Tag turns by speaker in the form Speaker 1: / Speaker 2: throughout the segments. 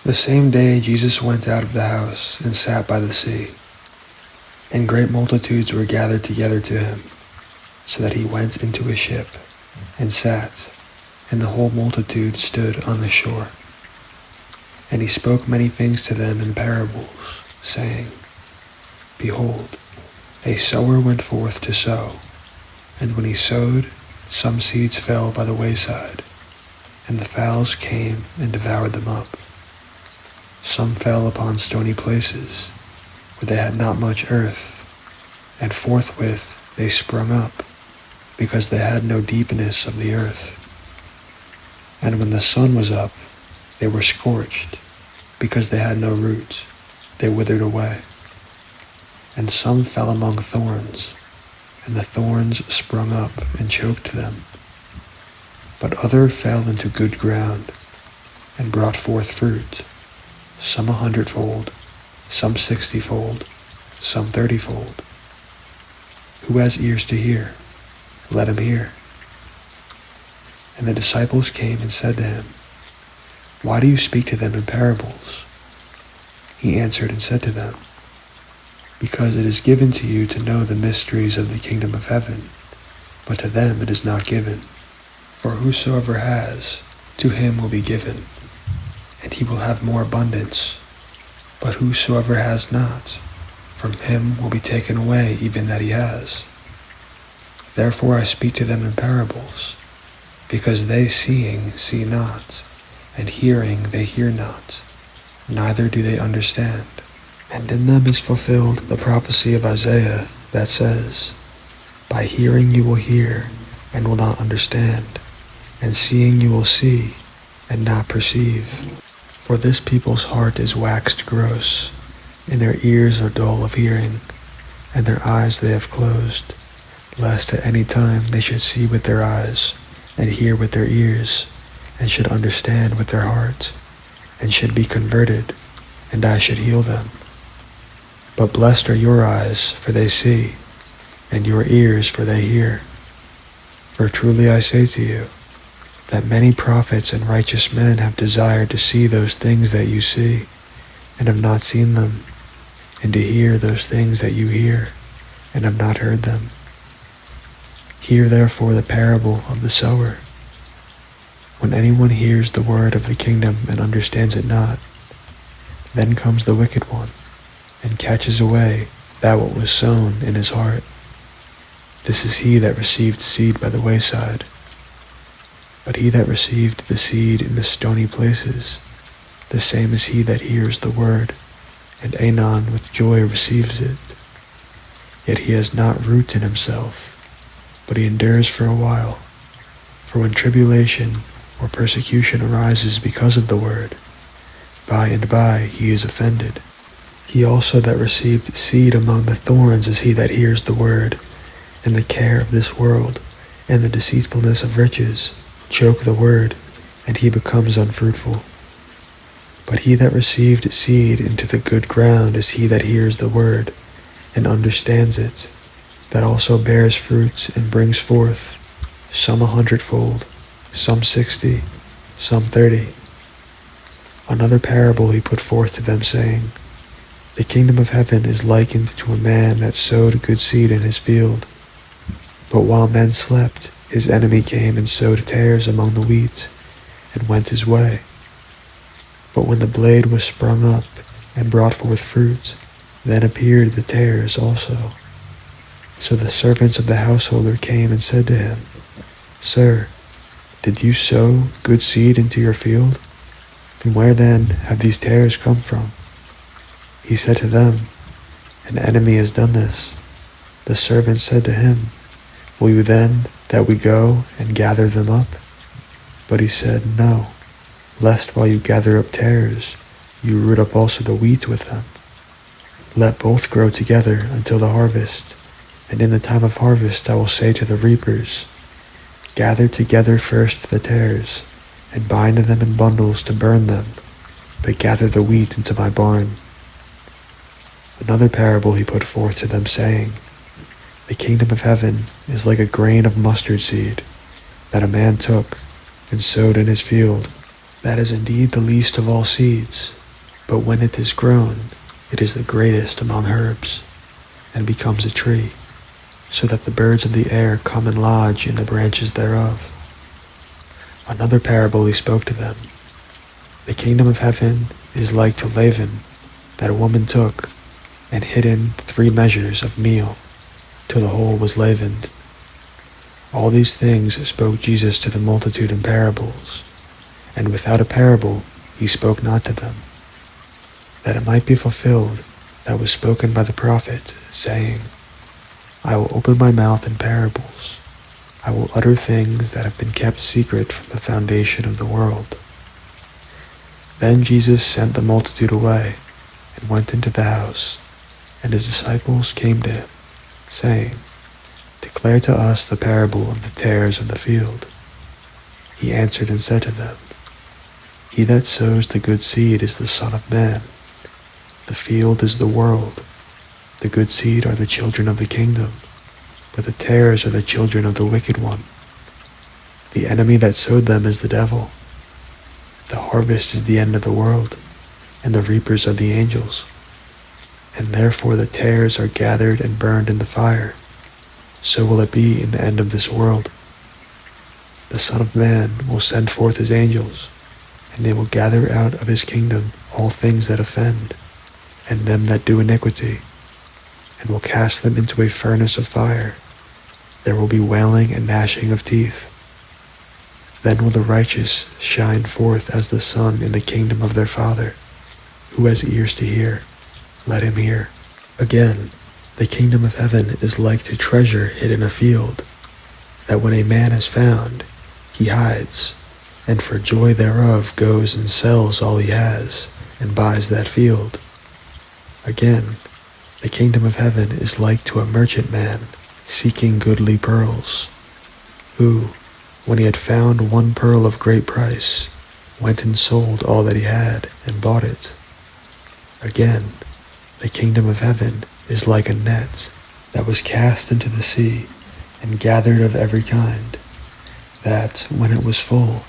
Speaker 1: The same day Jesus went out of the house and sat by the sea, and great multitudes were gathered together to him, so that he went into a ship and sat, and the whole multitude stood on the shore. And he spoke many things to them in parables, saying, Behold, a sower went forth to sow, and when he sowed, some seeds fell by the wayside, and the fowls came and devoured them up. Some fell upon stony places, where they had not much earth, and forthwith they sprung up, because they had no deepness of the earth. And when the sun was up, they were scorched, because they had no roots, they withered away. And some fell among thorns, and the thorns sprung up and choked them. But other fell into good ground, and brought forth fruit, some 100-fold, some 60-fold, some 30-fold. Who has ears to hear, let him hear. And the disciples came and said to him, Why do you speak to them in parables? He answered and said to them, Because it is given to you to know the mysteries of the kingdom of heaven, but to them it is not given. For whosoever has, to him will be given, and he will have more abundance. But whosoever has not, from him will be taken away even that he has. Therefore I speak to them in parables, because they seeing see not, and hearing they hear not, neither do they understand. And in them is fulfilled the prophecy of Isaiah that says, By hearing you will hear, and will not understand, and seeing you will see, and not perceive. For this people's heart is waxed gross, and their ears are dull of hearing, and their eyes they have closed, lest at any time they should see with their eyes, and hear with their ears, and should understand with their heart, and should be converted, and I should heal them. But blessed are your eyes, for they see, and your ears, for they hear. For truly I say to you, that many prophets and righteous men have desired to see those things that you see, and have not seen them, and to hear those things that you hear, and have not heard them. Hear therefore the parable of the sower. When anyone hears the word of the kingdom and understands it not, then comes the wicked one, and catches away that what was sown in his heart. This is he that received seed by the wayside. But he that received the seed in the stony places, the same is he that hears the word, and anon with joy receives it. Yet he has not root in himself, but he endures for a while. For when tribulation or persecution arises because of the word, by and by he is offended. He also that received seed among the thorns is he that hears the word, and the care of this world, and the deceitfulness of riches, choke the word, and he becomes unfruitful. But he that received seed into the good ground is he that hears the word, and understands it, that also bears fruit and brings forth, some 100-fold, some 60, some 30. Another parable he put forth to them, saying, The kingdom of heaven is likened to a man that sowed good seed in his field. But while men slept, his enemy came and sowed tares among the wheat, and went his way. But when the blade was sprung up, and brought forth fruit, then appeared the tares also. So the servants of the householder came and said to him, Sir, did you sow good seed into your field? From where then have these tares come from? He said to them, An enemy has done this. The servants said to him, Will you then that we go and gather them up? But he said, No, lest while you gather up tares, you root up also the wheat with them. Let both grow together until the harvest, and in the time of harvest I will say to the reapers, Gather together first the tares, and bind them in bundles to burn them, but gather the wheat into my barn. Another parable he put forth to them, saying, The kingdom of heaven is like a grain of mustard seed, that a man took and sowed in his field. That is indeed the least of all seeds, But when it is grown, it is the greatest among herbs, and becomes a tree, so that the birds of the air come and lodge in the branches thereof. Another parable he spoke to them. The kingdom of heaven is like to leaven that a woman took and hid in 3 measures of meal till the whole was leavened. All these things spoke Jesus to the multitude in parables, and without a parable he spoke not to them, that it might be fulfilled that was spoken by the prophet, saying, I will open my mouth in parables. I will utter things that have been kept secret from the foundation of the world. Then Jesus sent the multitude away, and went into the house, and his disciples came to him, saying, Declare to us the parable of the tares of the field. He answered and said to them, He that sows the good seed is the Son of Man. The field is the world. The good seed are the children of the kingdom, but the tares are the children of the wicked one. The enemy that sowed them is the devil. The harvest is the end of the world, and the reapers are the angels. And therefore the tares are gathered and burned in the fire. So will it be in the end of this world. The Son of Man will send forth his angels, and they will gather out of his kingdom all things that offend, and them that do iniquity, and will cast them into a furnace of fire. There will be wailing and gnashing of teeth. Then will the righteous shine forth as the sun in the kingdom of their Father. Who has ears to hear, let him hear. Again, the kingdom of heaven is like to treasure hid in a field, that when a man is found, he hides, and for joy thereof goes and sells all he has, and buys that field. Again, the kingdom of heaven is like to a merchant man seeking goodly pearls, who, when he had found 1 pearl of great price, went and sold all that he had and bought it. Again, the kingdom of heaven is like a net that was cast into the sea and gathered of every kind, that, when it was full,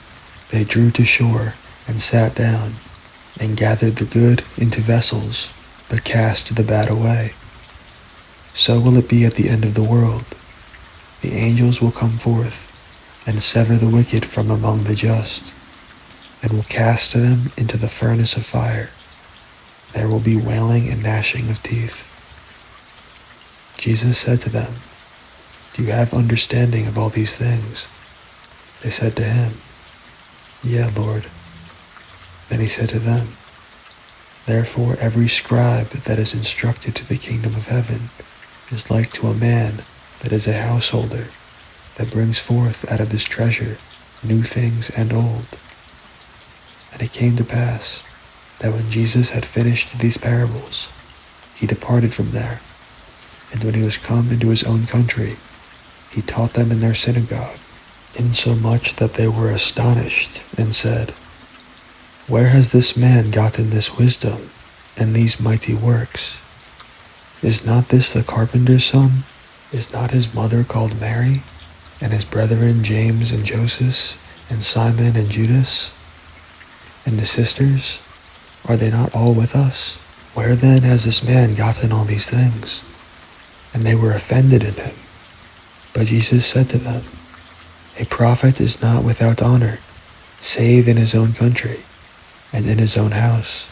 Speaker 1: they drew to shore and sat down, and gathered the good into vessels, but cast the bad away. So will it be at the end of the world. The angels will come forth, and sever the wicked from among the just, and will cast them into the furnace of fire. There will be wailing and gnashing of teeth. Jesus said to them, Do you have understanding of all these things? They said to him, Yea, Lord. Then he said to them, Therefore every scribe that is instructed to the kingdom of heaven is like to a man that is a householder, that brings forth out of his treasure new things and old. And it came to pass that when Jesus had finished these parables, he departed from there, and when he was come into his own country, he taught them in their synagogue, insomuch that they were astonished, and said, Where has this man gotten this wisdom, and these mighty works? Is not this the carpenter's son? Is not his mother called Mary, and his brethren James and Joseph, and Simon and Judas? And his sisters, are they not all with us? Where then has this man gotten all these things? And they were offended in him. But Jesus said to them, A prophet is not without honor, save in his own country, and in his own house.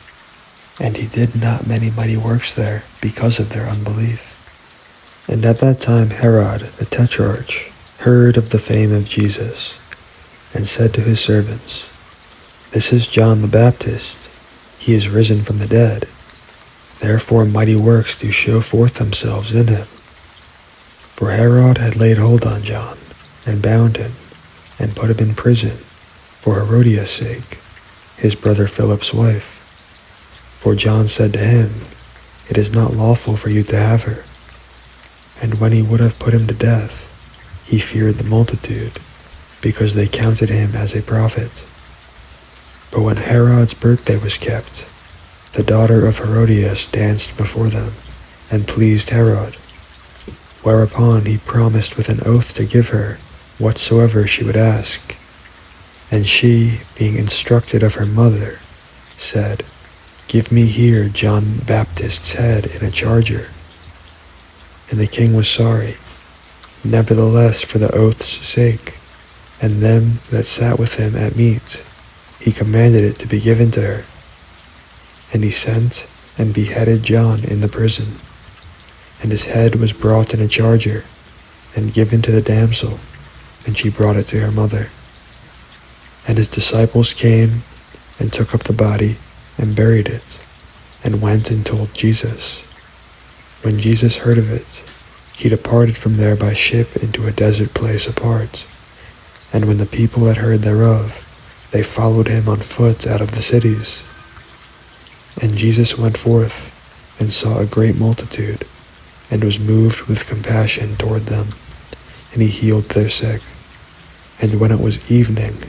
Speaker 1: And he did not many mighty works there because of their unbelief. And at that time Herod the Tetrarch heard of the fame of Jesus, and said to his servants, This is John the Baptist. He is risen from the dead. Therefore mighty works do show forth themselves in him. For Herod had laid hold on John, and bound him, and put him in prison, for Herodias' sake, his brother Philip's wife. For John said to him, It is not lawful for you to have her. And when he would have put him to death, he feared the multitude, because they counted him as a prophet. But when Herod's birthday was kept, the daughter of Herodias danced before them, and pleased Herod. Whereupon he promised with an oath to give her whatsoever she would ask. And she, being instructed of her mother, said, "Give me here John Baptist's head in a charger." And the king was sorry. Nevertheless, for the oath's sake, and them that sat with him at meat, he commanded it to be given to her. And he sent and beheaded John in the prison. And his head was brought in a charger, and given to the damsel, and she brought it to her mother. And his disciples came, and took up the body, and buried it, and went and told Jesus. When Jesus heard of it, he departed from there by ship into a desert place apart. And when the people had heard thereof, they followed him on foot out of the cities. And Jesus went forth, and saw a great multitude, and was moved with compassion toward them, and he healed their sick. And when it was evening,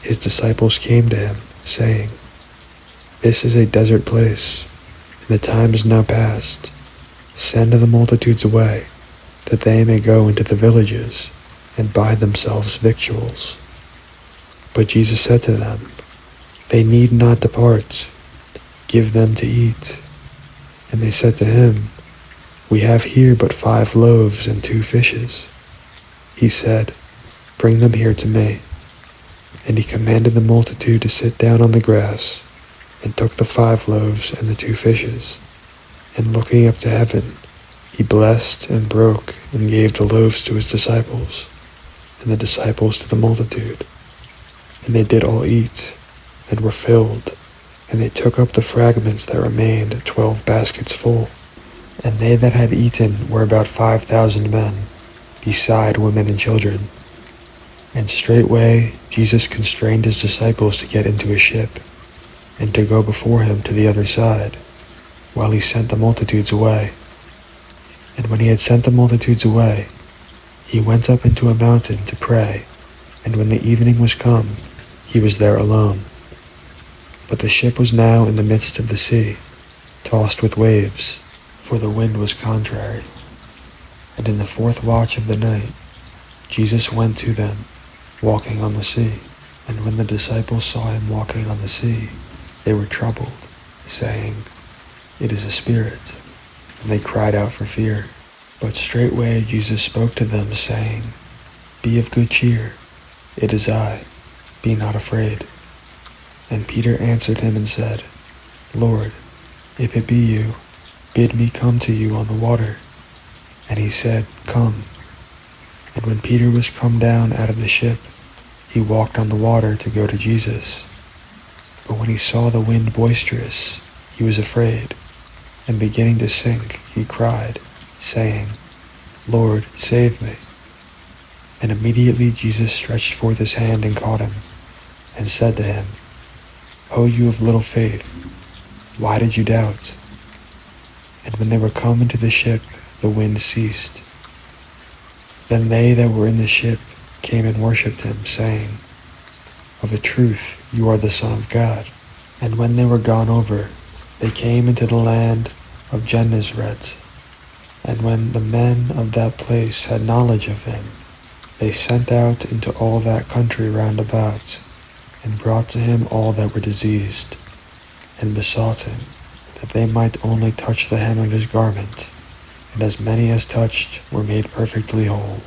Speaker 1: his disciples came to him, saying, "This is a desert place, and the time is now past. Send the multitudes away, that they may go into the villages, and buy themselves victuals." But Jesus said to them, "They need not depart. Give them to eat." And they said to him, "We have here but 5 loaves and 2 fishes. He said, "Bring them here to me." And he commanded the multitude to sit down on the grass, and took the 5 loaves and the 2 fishes. And looking up to heaven, he blessed and broke and gave the loaves to his disciples, and the disciples to the multitude. And they did all eat, and were filled, and they took up the fragments that remained, 12 baskets full. And they that had eaten were about 5,000 men, beside women and children. And straightway Jesus constrained his disciples to get into a ship, and to go before him to the other side, while he sent the multitudes away. And when he had sent the multitudes away, he went up into a mountain to pray, and when the evening was come, he was there alone. But the ship was now in the midst of the sea, tossed with waves, for the wind was contrary. And in the 4th watch of the night, Jesus went to them, walking on the sea. And when the disciples saw him walking on the sea, they were troubled, saying, "It is a spirit." And they cried out for fear. But straightway Jesus spoke to them, saying, "Be of good cheer, it is I, be not afraid." And Peter answered him and said, "Lord, if it be you, bid me come to you on the water." And he said, "Come." And when Peter was come down out of the ship, he walked on the water to go to Jesus. But when he saw the wind boisterous, he was afraid, and beginning to sink, he cried, saying, "Lord, save me." And immediately Jesus stretched forth his hand and caught him, and said to him, "O you of little faith, why did you doubt?" And when they were come into the ship, the wind ceased. Then they that were in the ship came and worshipped him, saying, "Of a truth you are the Son of God." And when they were gone over, they came into the land of Gennesaret. And when the men of that place had knowledge of him, they sent out into all that country round about, and brought to him all that were diseased, and besought him that they might only touch the hem of his garment, and as many as touched were made perfectly whole.